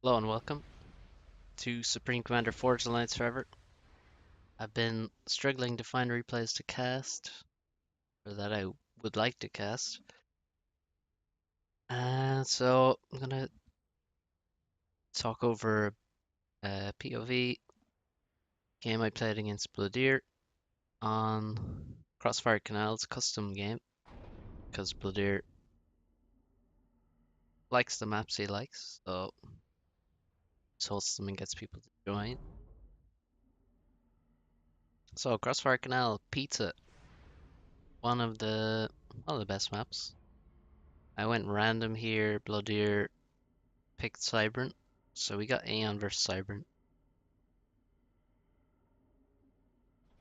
Hello and welcome to Supreme Commander Forged Alliance Forever. I've been struggling to find replays to cast, or that I would like to cast. So I'm gonna talk over a POV game I played against Blodir on Crossfire Canal's custom game, because Blodir likes the maps he likes, so he hosts them and gets people to join. So Crossfire Canal Pizza, one of the best maps. I went random here. Blodir picked Cybrant, so we got Aeon versus Cybrant.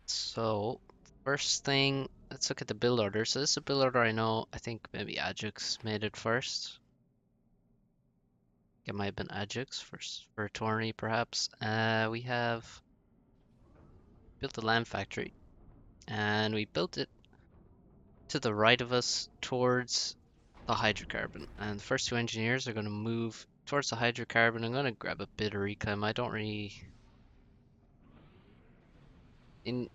So first thing, let's look at the build order. So this is a build order I know. I think maybe Ajax made it first. It might have been Ajax first for a tourney, perhaps. We have built the land factory, and we built it to the right of us towards the hydrocarbon. And the first two engineers are going to move towards the hydrocarbon. I'm going to grab a bit of reclaim. I don't really in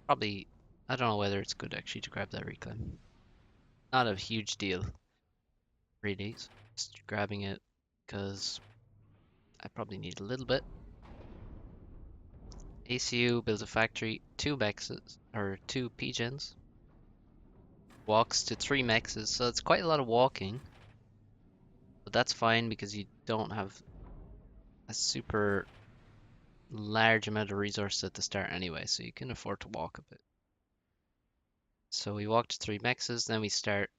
probably I don't know whether it's good actually to grab that reclaim. Not a huge deal, really. So just grabbing it because I probably need a little bit. ACU builds a factory, two mexes or two PGens. Walks to three mexes, so it's quite a lot of walking. But that's fine because you don't have a super large amount of resources at the start anyway, so you can afford to walk a bit. So we walk to three mexes, then we start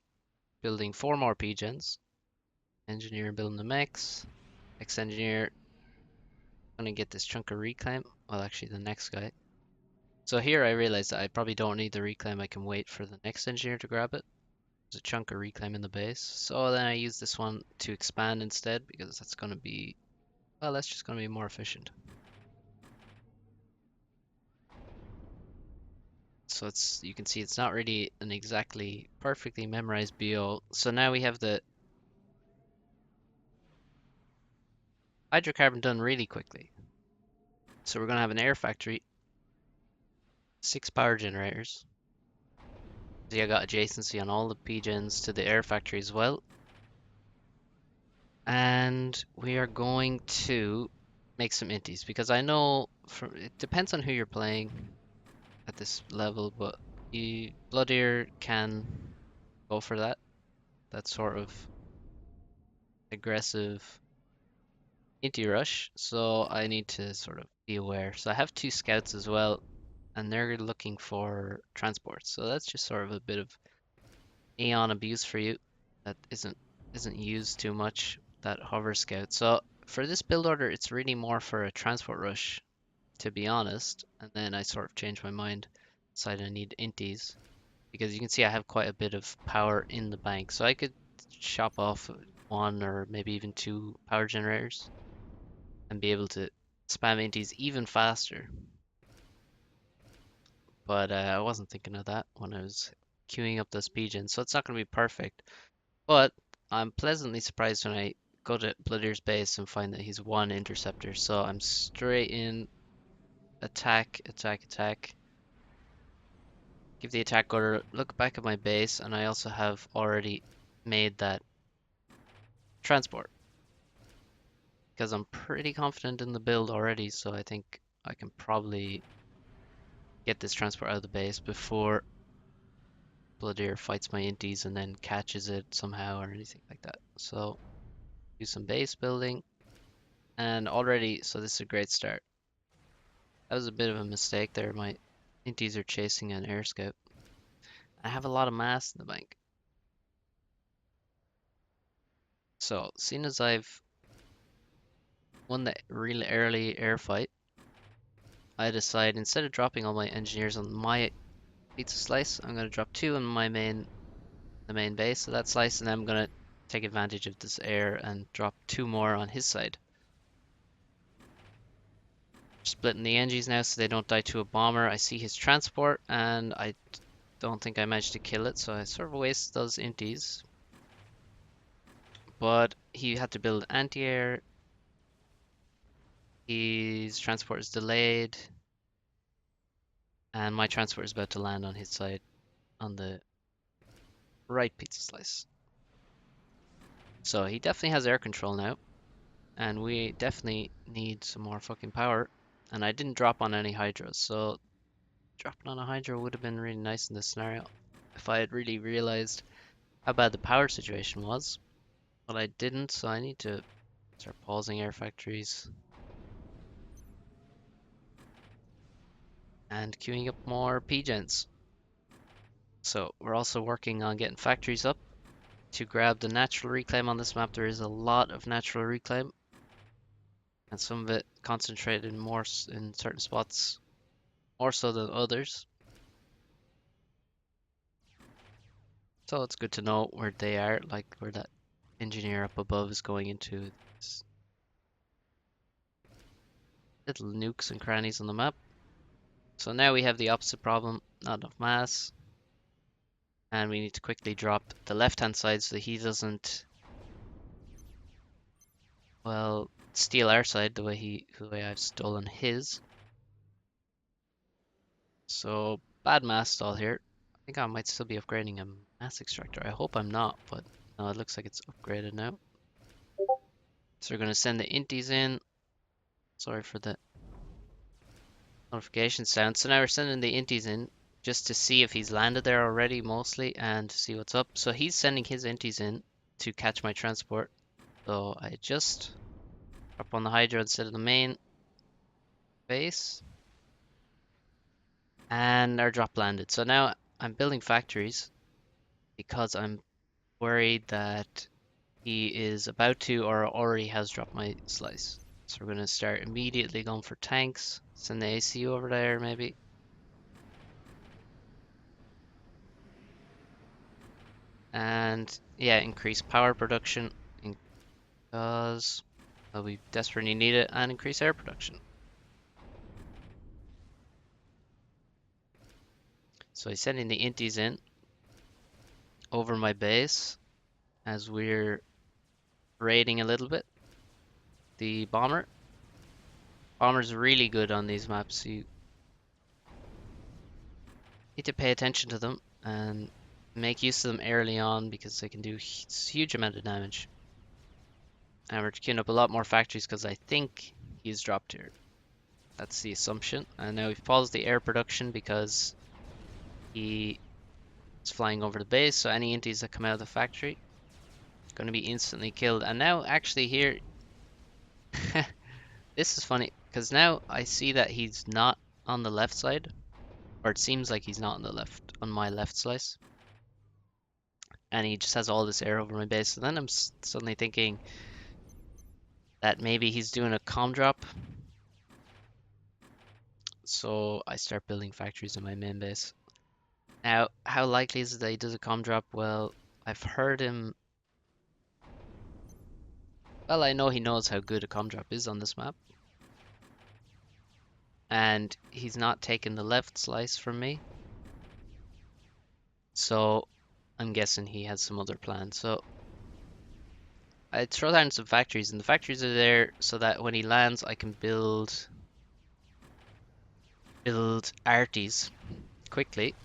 building four more PGens. Engineer building the mechs. Ex-engineer gonna get this chunk of reclaim. Well, actually, the next guy. So here I realized that I probably don't need the reclaim. I can wait for the next engineer to grab it. There's a chunk of reclaim in the base. So then I use this one to expand instead because that's gonna be, well, that's just gonna be more efficient. So it's, you can see it's not really an exactly perfectly memorized BO. So now we have the hydrocarbon done really quickly. So we're gonna have an air factory, 6 power generators. See, I got adjacency on all the PGens to the air factory as well. And we are going to make some inties because I know it depends on who you're playing at this level, but Bloodier can go for that sort of aggressive intie rush. So I need to sort of be aware. So I have two scouts as well, and they're looking for transport. So that's just sort of a bit of Aeon abuse for you that isn't used too much, that hover scout. So for this build order, it's really more for a transport rush, to be honest. And then I sort of changed my mind, decided I need inties because you can see I have quite a bit of power in the bank. So I could chop off one or maybe even two power generators and be able to spam inties even faster. But I wasn't thinking of that when I was queuing up those pigeons, so it's not going to be perfect. But I'm pleasantly surprised when I go to Blodir's base and find that he's one interceptor. So I'm straight in, attack, attack, attack. Give the attack order, look back at my base, and I also have already made that transport. Because I'm pretty confident in the build already, so I think I can probably get this transport out of the base before Blodir fights my inties and then catches it somehow or anything like that. So do some base building. And already, so this is a great start. That was a bit of a mistake there. My inties are chasing an air scout. I have a lot of mass in the bank. So, seeing as I've won the really early air fight, I decide instead of dropping all my engineers on my pizza slice, I'm gonna drop two on the main base of that slice, and then I'm gonna take advantage of this air and drop two more on his side. Splitting the engies now so they don't die to a bomber. I see his transport and I don't think I managed to kill it, so I sort of wasted those inties. But he had to build anti-air His transport is delayed, and my transport is about to land on his side on the right pizza slice. So he definitely has air control now, and we definitely need some more fucking power. And I didn't drop on any hydros, so dropping on a hydro would have been really nice in this scenario if I had really realized how bad the power situation was. But I didn't, so I need to start pausing air factories and queuing up more P-gens. So we're also working on getting factories up to grab the natural reclaim on this map. There is a lot of natural reclaim, and some of it concentrated more in certain spots, more so than others. So it's good to know where they are, like where that engineer up above is going into these little nukes and crannies on the map. So now we have the opposite problem, not enough mass, and we need to quickly drop the left-hand side so that he doesn't, well, steal our side the way I've stolen his. So bad mass stall here. I think I might still be upgrading a mass extractor. I hope I'm not, but no, it looks like it's upgraded now. So we're gonna send the inties in. Sorry for the notification sound. So now we're sending the inties in just to see if he's landed there already mostly and to see what's up. So he's sending his inties in to catch my transport. So I just up on the hydro instead of the main base. And our drop landed. So now I'm building factories because I'm worried that he is about to or already has dropped my slice. So we're going to start immediately going for tanks. Send the ACU over there maybe. And yeah, increase power production because we desperately need it, and increase air production. So he's sending the inties in over my base as we're raiding a little bit. The bomber's really good on these maps. You need to pay attention to them and make use of them early on because they can do huge amount of damage. And we're queuing up a lot more factories because I think he's dropped here. That's the assumption. And now we've paused the air production because he is flying over the base. So any inties that come out of the factory going to be instantly killed. And now actually here, this is funny because now I see that he's not on the left side, or it seems like he's not on the left, on my left slice. And he just has all this air over my base. So then I'm suddenly thinking that maybe he's doing a comm drop. So I start building factories in my main base. Now, how likely is it that he does a comm drop? Well, I've heard him. Well, I know he knows how good a comm drop is on this map. And he's not taking the left slice from me. So I'm guessing he has some other plan. So I'd throw down some factories, and the factories are there so that when he lands, I can build arties quickly.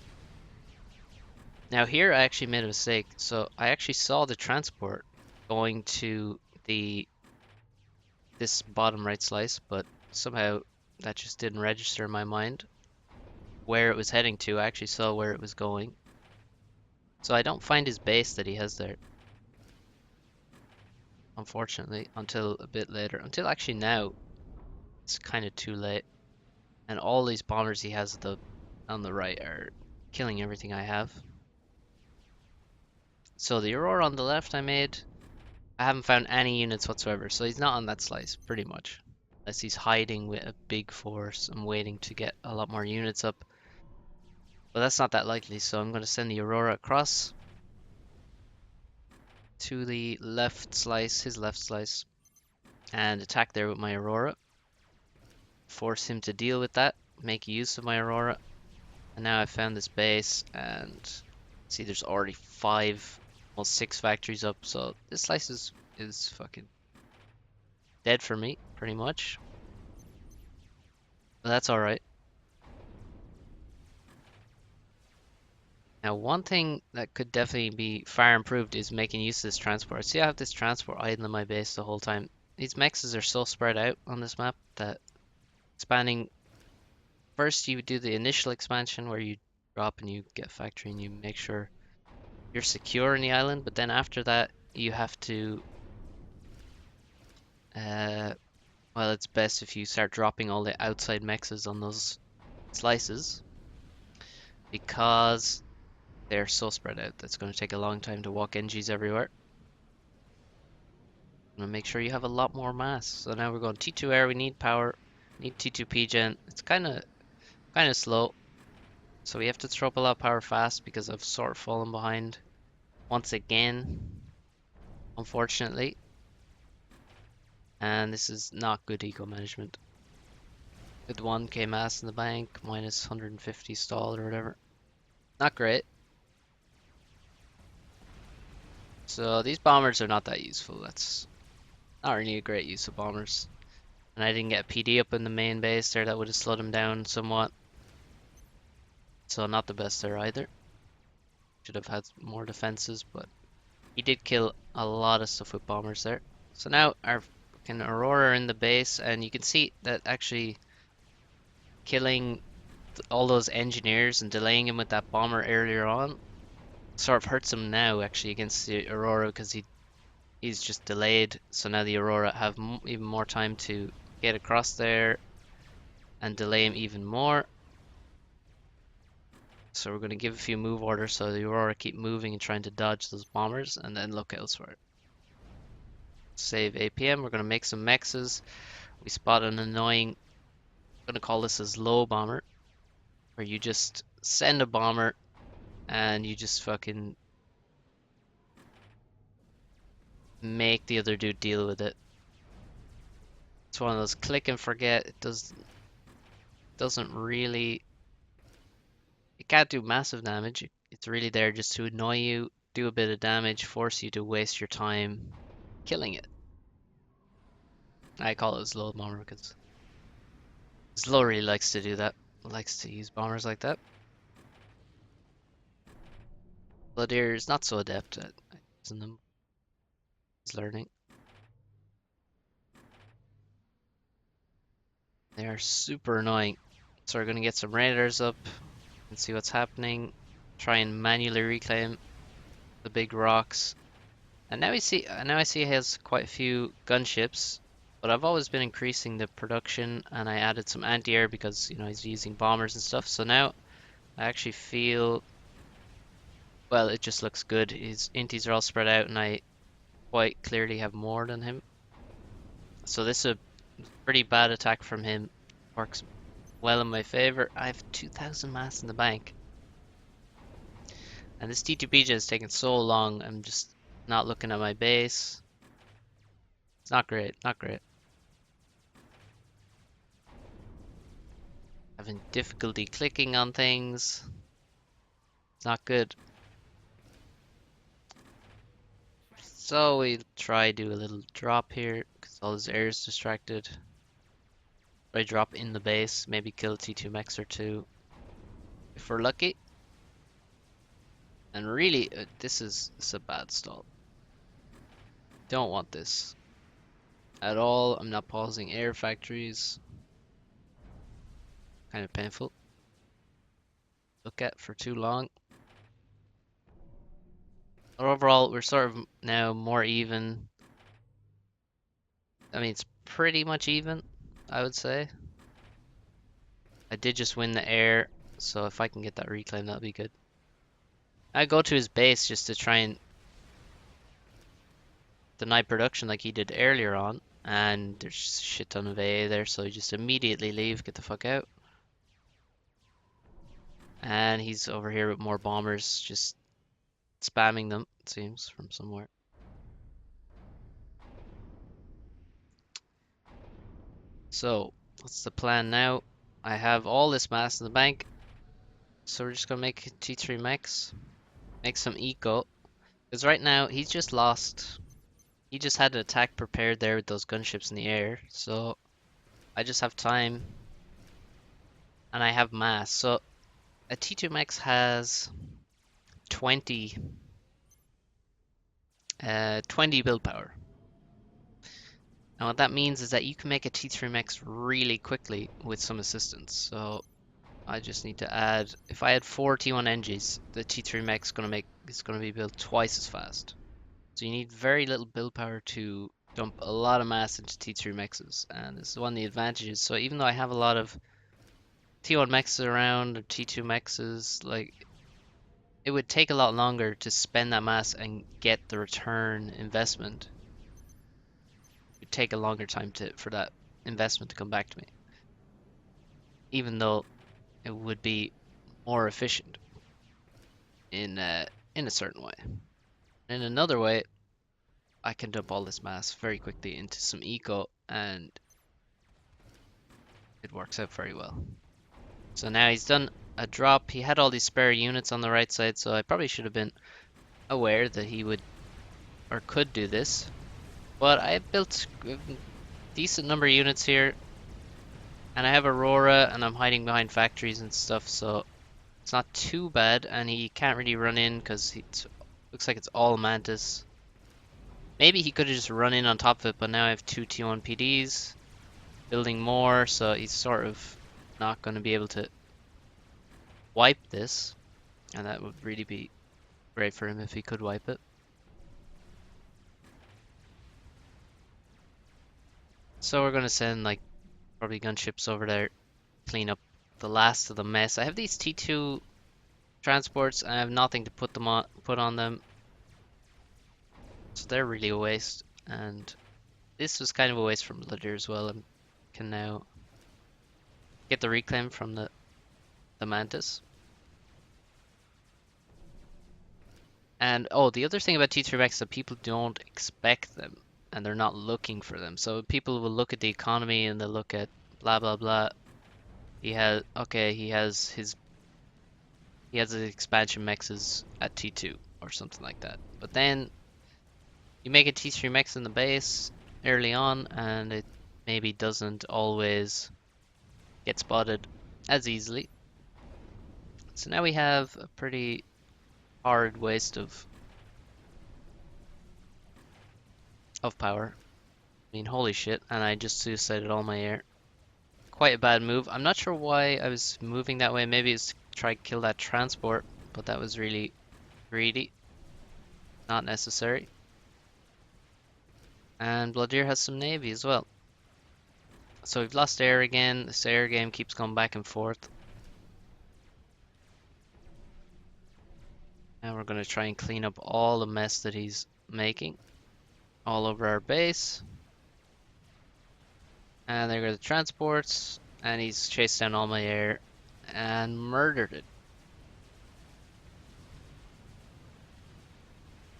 Now here I actually made a mistake. So I actually saw the transport going to this bottom right slice, but somehow that just didn't register in my mind where it was heading to. I actually saw where it was going. So I don't find his base that he has there, unfortunately, until a bit later. Until actually now, it's kind of too late. And all these bombers he has on the right are killing everything I have. So the Aurora on the left I made, I haven't found any units whatsoever. So he's not on that slice, pretty much. Unless he's hiding with a big force and waiting to get a lot more units up. But that's not that likely, so I'm going to send the Aurora across to the left slice, his left slice, and attack there with my Aurora. Force him to deal with that, make use of my Aurora. And now I've found this base, and see there's already 5, almost 6 factories up, so this slice is fucking dead for me, pretty much. But that's alright. Now, one thing that could definitely be far improved is making use of this transport. See, I have this transport idle in my base the whole time. These mexes are so spread out on this map that expanding. First, you do the initial expansion where you drop and you get factory and you make sure you're secure in the island. But then after that, you have to. Uh, well, it's best if you start dropping all the outside mexes on those slices because they're so spread out that's going to take a long time to walk NGs everywhere. And make sure you have a lot more mass. So now we're going T2 air, we need power, need T2 PGen. It's kind of slow. So we have to throw up a lot of power fast because I've sort of fallen behind once again, unfortunately. And this is not good eco management. With 1k mass in the bank, minus 150 stall or whatever. Not great. So these bombers are not that useful. That's not really a great use of bombers. And I didn't get a PD up in the main base there. That would have slowed him down somewhat. So not the best there either. Should have had more defenses, but he did kill a lot of stuff with bombers there. So now our fucking Aurora are in the base, and you can see that actually killing all those engineers and delaying him with that bomber earlier on sort of hurts him now actually against the Aurora because he's just delayed. So now the Aurora have even more time to get across there and delay him even more. So we're going to give a few move orders so the Aurora keep moving and trying to dodge those bombers and then look elsewhere. Save APM. We're going to make some mexes. We spot an annoying, I'm going to call this a slow bomber, where you just send a bomber and you just fucking make the other dude deal with it. It's one of those click and forget. It doesn't really, it can't do massive damage. It's really there just to annoy you, do a bit of damage, force you to waste your time killing it. I call it a slow bomber because slow really likes to do that. Likes to use bombers like that. Blodir is not so adept at using them. He's learning. They are super annoying. So we're gonna get some raiders up and see what's happening. Try and manually reclaim the big rocks. And now I see he has quite a few gunships, but I've always been increasing the production and I added some anti-air because he's using bombers and stuff. So now I actually feel, well, it just looks good. His inties are all spread out and I quite clearly have more than him. So this is a pretty bad attack from him. Works well in my favor. I have 2,000 mass in the bank. And this T2PJ is taking so long. I'm just not looking at my base. It's not great, not great. Having difficulty clicking on things. It's not good. So we try do a little drop here because all his air is distracted. Try drop in the base, maybe kill T2 mechs or two if we're lucky. And really, this is a bad stall. Don't want this at all. I'm not pausing air factories. Kind of painful. Look at for too long. But overall, we're sort of now more even. I mean, it's pretty much even, I would say. I did just win the air, so if I can get that reclaim, that'll be good. I go to his base just to try and deny production like he did earlier on, and there's a shit ton of AA there, so you just immediately leave, get the fuck out. And he's over here with more bombers, just spamming them, it seems, from somewhere. So, what's the plan now? I have all this mass in the bank, so we're just gonna make T3 mechs, make some eco, because right now he's just lost. He just had an attack prepared there with those gunships in the air, so I just have time and I have mass. So a T2 max has 20, 20 build power. And what that means is that you can make a T3 max really quickly with some assistance. So I just need to add, if I had 4 T1 NGs, the T3 max is gonna be built twice as fast. So you need very little build power to dump a lot of mass into T3 mexes, and this is one of the advantages. So even though I have a lot of T1 mexes around or T2 mexes, like it would take a lot longer to spend that mass and get the return investment. It would take a longer time for that investment to come back to me, even though it would be more efficient in a certain way. In another way, I can dump all this mass very quickly into some eco, and it works out very well. So now he's done a drop. He had all these spare units on the right side, so I probably should have been aware that he would or could do this. But I built a decent number of units here, and I have Aurora, and I'm hiding behind factories and stuff, so it's not too bad. And he can't really run in because it looks like it's all Mantis. Maybe he could have just run in on top of it, but now I have 2 T1 PDs, building more, so he's sort of not going to be able to wipe this, and that would really be great for him if he could wipe it. So we're gonna send like probably gunships over there, clean up the last of the mess. I have these T2 transports and I have nothing to put on them, so they're really a waste. And this was kind of a waste from Blodir as well. I can now get the reclaim from the Mantis. And oh, the other thing about T3 Max is that people don't expect them and they're not looking for them. So people will look at the economy and they'll look at blah blah blah. He has his expansion mexes at T2 or something like that. But then you make a T3 mex in the base early on and it maybe doesn't always get spotted as easily. So now we have a pretty hard waste of power. I mean, holy shit, and I just suicided all my air. Quite a bad move. I'm not sure why I was moving that way. Maybe it's to try to kill that transport, but that was really greedy. Not necessary. And Blodir has some navy as well. So we've lost air again. This air game keeps going back and forth. And we're going to try and clean up all the mess that he's making all over our base. And there go the transports, and he's chased down all my air and murdered it.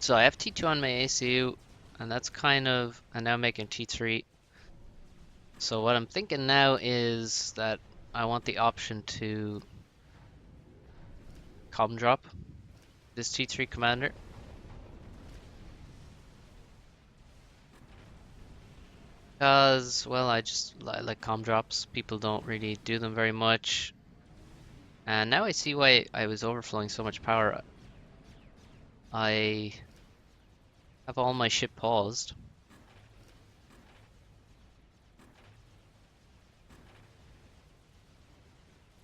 So I have T2 on my ACU, and that's kind of, and now making T3. So what I'm thinking now is that I want the option to com drop this T3 commander. Because, well, I just like com drops. People don't really do them very much. And now I see why I was overflowing so much power. I have all my ship paused.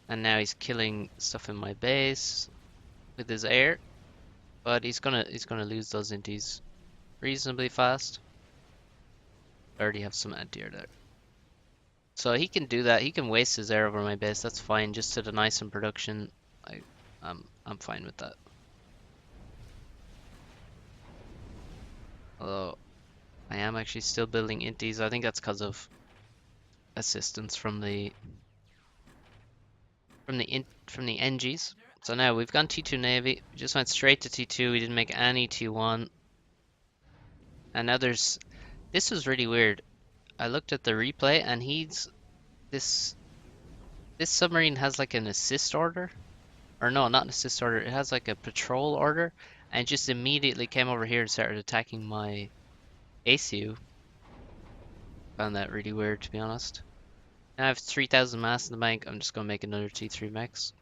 And now he's killing stuff in my base with his air. But he's gonna lose those inties reasonably fast. I already have some anti-air there. So he can do that. He can waste his air over my base. That's fine. Just to deny some production, I'm fine with that. Although I am actually still building inties. I think that's because of assistance from the NGs. So now we've gone T2 Navy. We just went straight to T2. We didn't make any T1. And now this was really weird. I looked at the replay and this submarine has like an assist order. Or no, not an assist order. It has like a patrol order and just immediately came over here and started attacking my ACU. Found that really weird, to be honest. Now I have 3,000 mass in the bank. I'm just gonna make another T3 mechs.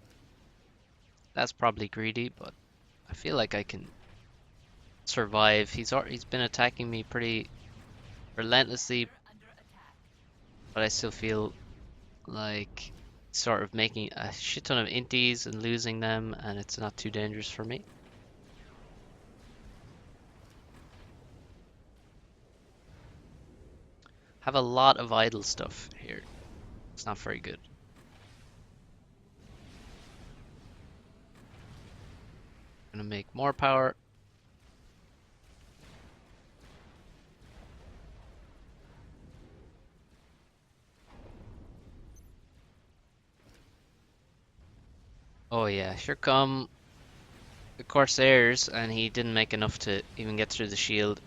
That's probably greedy, but I feel like I can survive. He's been attacking me pretty relentlessly, but I still feel like sort of making a shit ton of inties and losing them, and it's not too dangerous for me. Have a lot of idle stuff here. It's not very good. Gonna make more power. Oh yeah, here come the Corsairs, and he didn't make enough to even get through the shield.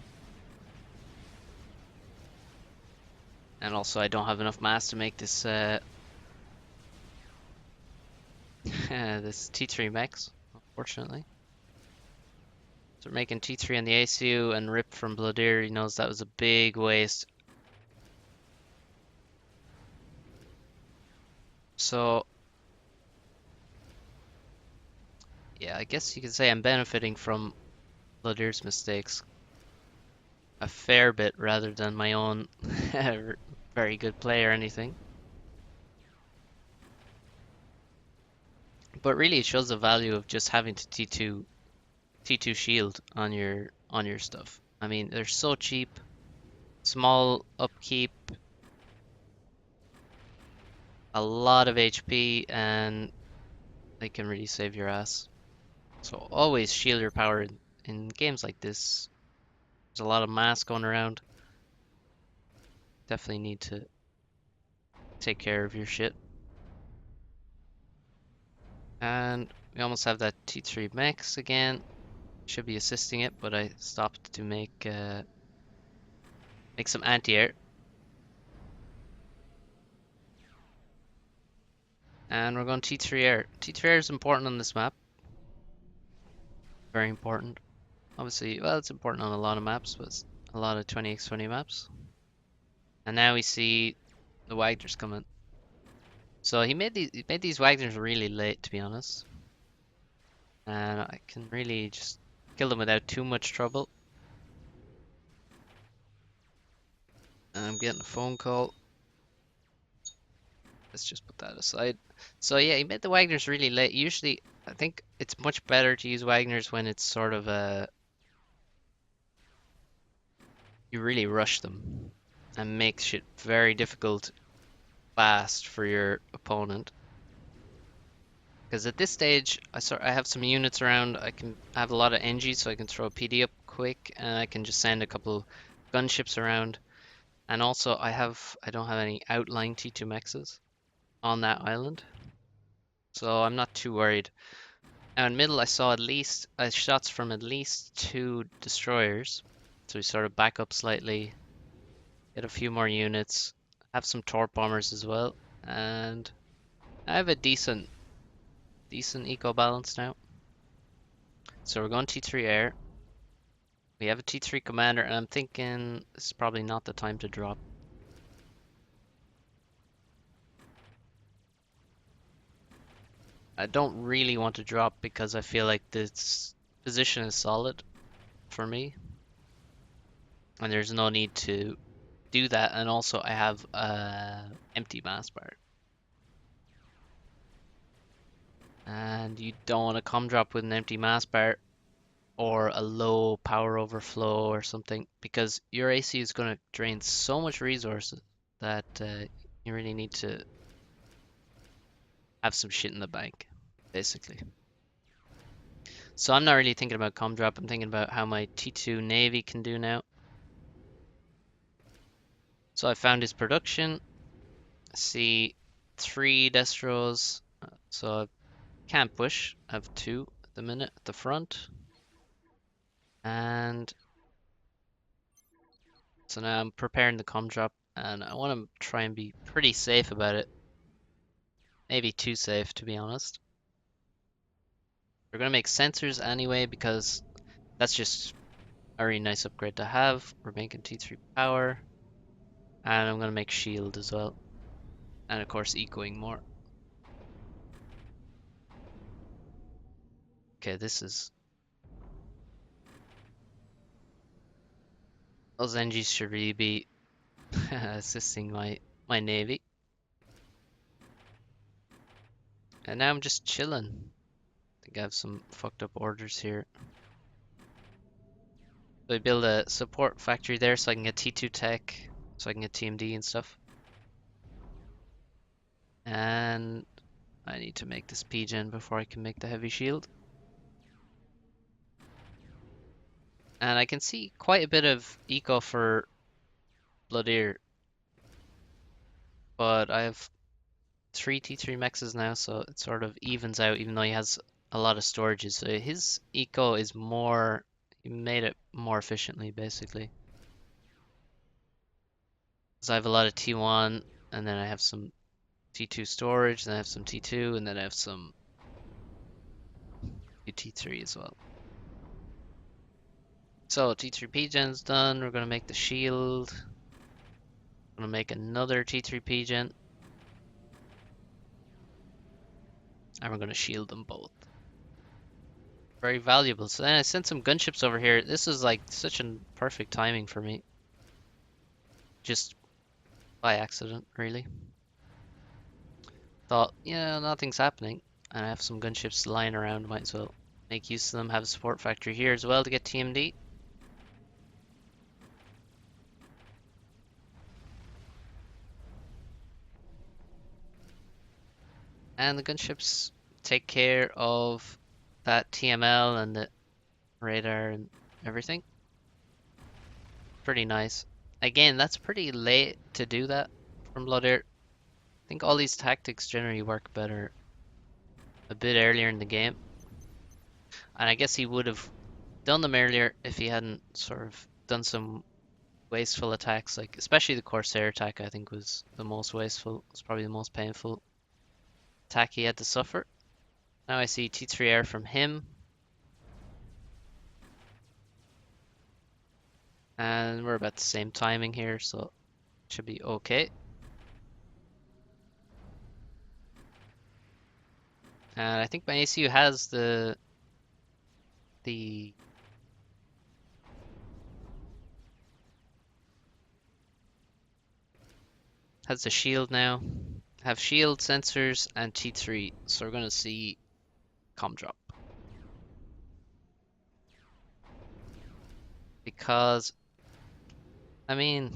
And also I don't have enough mass to make this this T3 mechs, unfortunately. So we're making T3 on the ACU and Rip from Blodir. He knows that was a big waste. So yeah, I guess you could say I'm benefiting from Blodir's mistakes a fair bit rather than my own very good play or anything. But really it shows the value of just having to T2 shield on your stuff. I mean, they're so cheap, small upkeep, a lot of HP, and they can really save your ass. So always shield your power in games like this. There's a lot of mass going around. Definitely need to take care of your shit. And we almost have that T3 max again. Should be assisting it, but I stopped to make some anti-air. And we're going T3 air. T3 air is important on this map. Very important. Obviously, well, it's important on a lot of maps, but it's a lot of 20x20 maps. And now we see the Wagners coming. So he made these Wagners really late, to be honest. And I can really just kill them without too much trouble. And I'm getting a phone call. Let's just put that aside. So yeah, he made the Wagners really late. Usually, I think it's much better to use Wagners when it's sort of you really rush them and make shit very difficult fast for your opponent. Because at this stage, I have some units around. I have a lot of NG, so I can throw a PD up quick, and I can just send a couple gunships around. And also, I don't have any outlying T2 mexes on that island, so I'm not too worried. Now in middle, I saw at least shots from at least 2 destroyers, so we sort of back up slightly, get a few more units, have some torp bombers as well, and I have a decent eco balance now. So we're going T3 air. We have a T3 commander, and I'm thinking this is probably not the time to drop. I don't really want to drop because I feel like this position is solid for me, and there's no need to do that. And also, I have empty mass bar, and you don't want to come drop with an empty mass bar or a low power overflow or something, because your AC is going to drain so much resources that you really need to have some shit in the bank, basically. So I'm not really thinking about com drop. I'm thinking about how my T2 Navy can do now. So I found his production. See 3 Destros. So I can't push. I have 2 at the minute at the front. And so now I'm preparing the com drop, and I want to try and be pretty safe about it. Maybe too safe, to be honest. We're gonna make sensors anyway because that's just a really nice upgrade to have. We're making T3 power, and I'm gonna make shield as well. And of course, ecoing more. Okay, this is... Those NGs should really be assisting my navy. And now I'm just chilling. I think I have some fucked up orders here. So I build a support factory there so I can get T2 tech, so I can get TMD and stuff. And I need to make this P-gen before I can make the heavy shield. And I can see quite a bit of eco for Blodir, but I have 3 T3 mexes now, so it sort of evens out, even though he has a lot of storages. So his eco is more, he made it more efficiently, basically. Because I have a lot of T1, and then I have some T2 storage, then I have some T2, and then I have some T3 as well. So T3 P-gen's done. We're gonna make the shield. Gonna make another T3 P-gen. And we're gonna shield them both. Very valuable. So then I sent some gunships over here. This is like such a perfect timing for me. Just by accident, really. Thought, yeah, nothing's happening. And I have some gunships lying around, might as well make use of them. Have a support factory here as well to get TMD. And the gunships take care of that TML and the radar and everything. Pretty nice. Again, that's pretty late to do that from Blodir. I think all these tactics generally work better a bit earlier in the game. And I guess he would have done them earlier if he hadn't sort of done some wasteful attacks, like especially the Corsair attack I think was the most wasteful. It's probably the most painful attack he had to suffer. Now I see T3 air from him. And we're about the same timing here, so it should be okay. And I think my ACU has the has the shield now. Have shield sensors and T3, so we're gonna see com drop. Because I mean,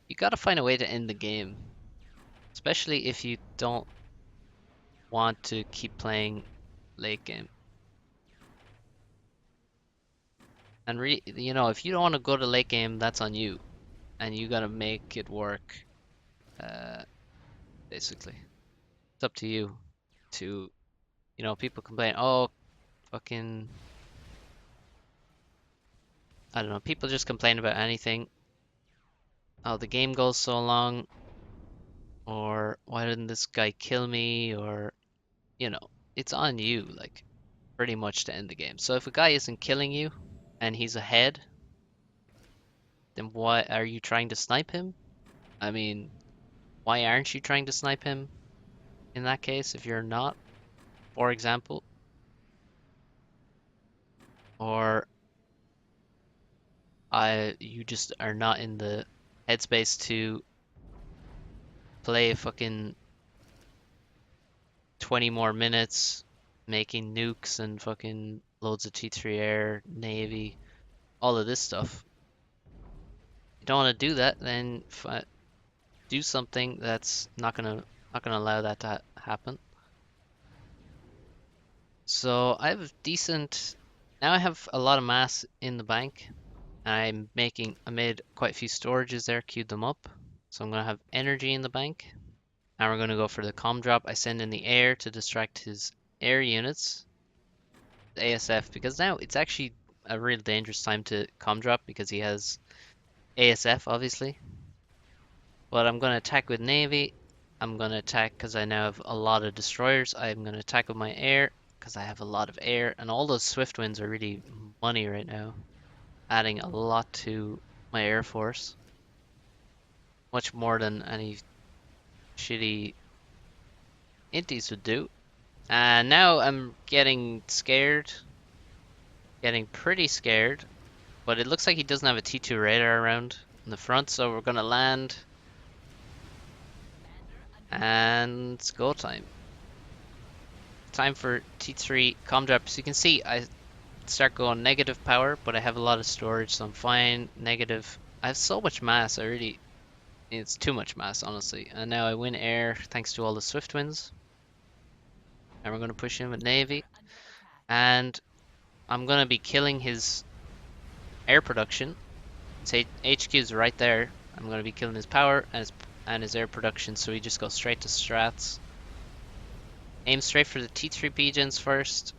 you gotta find a way to end the game, especially if you don't want to keep playing late game. And you know, if you don't want to go to late game, that's on you, and you gotta make it work. Basically, it's up to you. To, you know, people complain, oh, fucking, I don't know, people just complain about anything. Oh, the game goes so long, or why didn't this guy kill me, or, you know, it's on you, like, pretty much to end the game. So if a guy isn't killing you and he's ahead, then why are you trying to snipe him? I mean, why aren't you trying to snipe him in that case if you're not, for example? Or you just are not in the headspace to play fucking 20 more minutes making nukes and fucking loads of T3 air, navy, all of this stuff. You don't want to do that, then do something that's not gonna allow that to happen. So I have decent. Now I have a lot of mass in the bank. I made quite a few storages there, queued them up. So I'm gonna have energy in the bank. Now we're gonna go for the com drop. I send in the air to distract his air units, the ASF, because now it's actually a real dangerous time to com drop because he has ASF obviously. But I'm gonna attack with navy. I'm gonna attack because I now have a lot of destroyers. I'm gonna attack with my air because I have a lot of air, and all those swift winds are really money right now, adding a lot to my air force, much more than any shitty Inties would do. And now I'm getting scared, getting pretty scared. But it looks like he doesn't have a T2 radar around in the front, so we're gonna land. And it's go time. Time for T3 comm drop. So you can see I start going negative power, but I have a lot of storage, so I'm fine. Negative. I have so much mass, it's too much mass, honestly. And now I win air thanks to all the swift wins. And we're going to push in with Navy. And I'm going to be killing his air production. Say HQ is right there. I'm going to be killing his power and his air production, so we just go straight to strats. Aim straight for the T3 pigeons first.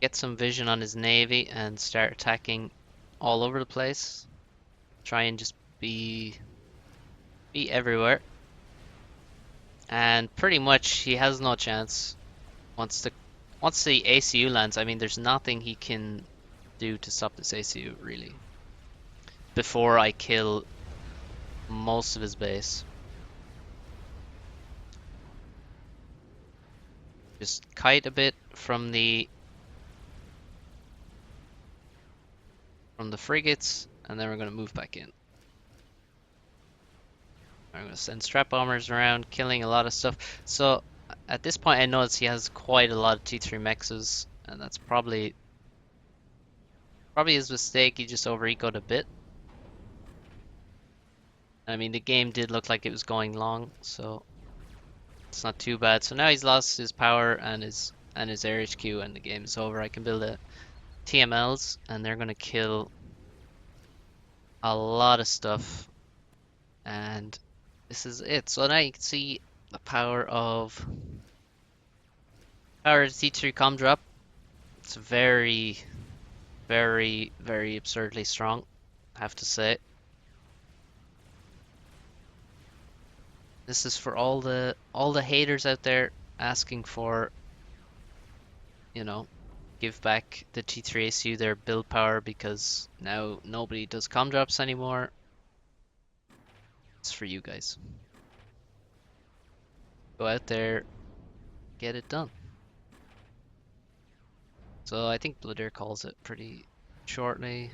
Get some vision on his navy and start attacking all over the place. Try and just be everywhere. And pretty much he has no chance once the ACU lands. I mean, there's nothing he can do to stop this ACU really. Before I kill most of his base. Just kite a bit from the frigates, and then we're gonna move back in. I'm gonna send strat bombers around, killing a lot of stuff. So at this point, I notice he has quite a lot of T3 mexes, and that's probably his mistake. He just over-ecoed a bit. I mean, the game did look like it was going long, so it's not too bad. So now he's lost his power and his air HQ, and the game is over. I can build a TMLs, and they're gonna kill a lot of stuff, and this is it. So now you can see the power of T3 comm drop. It's very, very, very absurdly strong, I have to say. This is for all the haters out there asking for, you know, give back the T3 ACU their build power because now nobody does comm drops anymore. It's for you guys. Go out there, get it done. So I think Blodir calls it pretty shortly.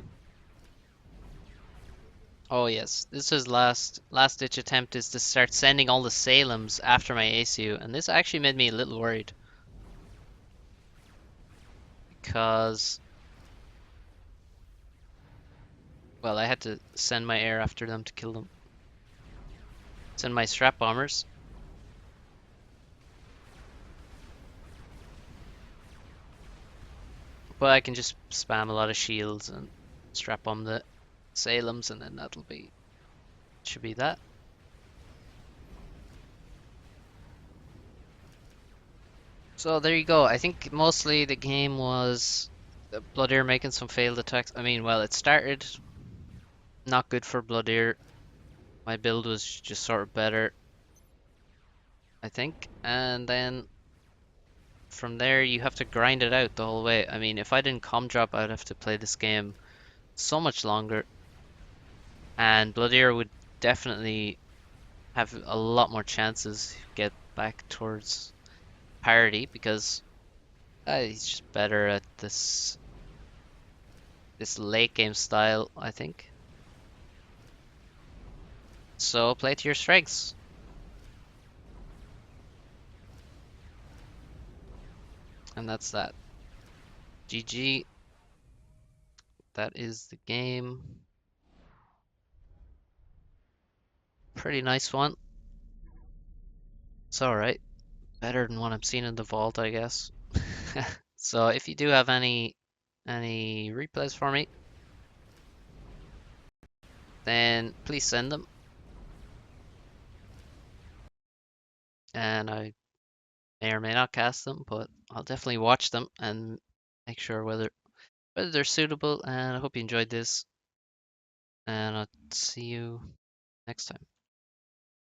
Oh yes, this is last ditch attempt is to start sending all the Salems after my ACU, and this actually made me a little worried. Because, well, I had to send my air after them to kill them. Send my strap bombers. But I can just spam a lot of shields and strap bomb the Salems, and then should be that. So there you go. I think mostly the game was Blodir making some failed attacks. I mean, well, it started not good for Blodir. My build was just sort of better, I think. And then from there, you have to grind it out the whole way. I mean, if I didn't comm drop, I'd have to play this game so much longer. And Blodir would definitely have a lot more chances to get back towards parity because he's just better at this late game style, I think. So play to your strengths. And that's that. GG. That is the game. Pretty nice one. It's alright. Better than what I'm seeing in the vault, I guess. So if you do have any replays for me, then please send them. And I may or may not cast them, but I'll definitely watch them and make sure whether they're suitable. And I hope you enjoyed this, and I'll see you next time.